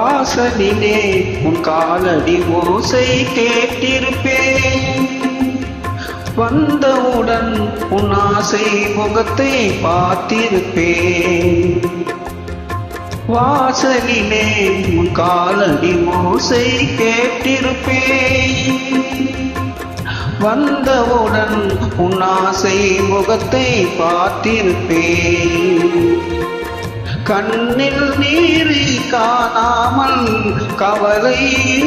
வாசலிலே உன் காலடி ஓசை கேட்டிருப்பேன். வந்தவுடன் உன் ஆசை முகத்தை பார்த்திருப்பேன். வாசலிலே உன் காலடி ஓசை கேட்டிருப்பேன். வந்தவுடன் உன் ஆசை முகத்தை பார்த்திருப்பேன். கண்ணில் நீரை காணாமல் கவலை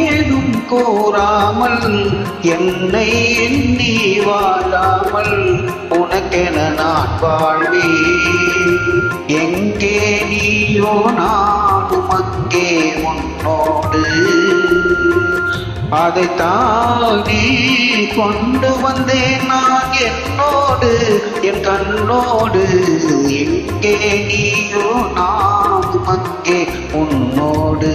ஏதும் கூறாமல் என்னை எண்ணி வாழாமல் உனக்கென நான் வாழ்வேன். எங்கே நீயோ நானும் அங்கே உன்னோடு. அதைத்தானே கொண்டு வந்தேன் நான் என்னோடு என் கண்ணோடு. எங்கே நீயோ நானும் அங்கே உன்னோடு.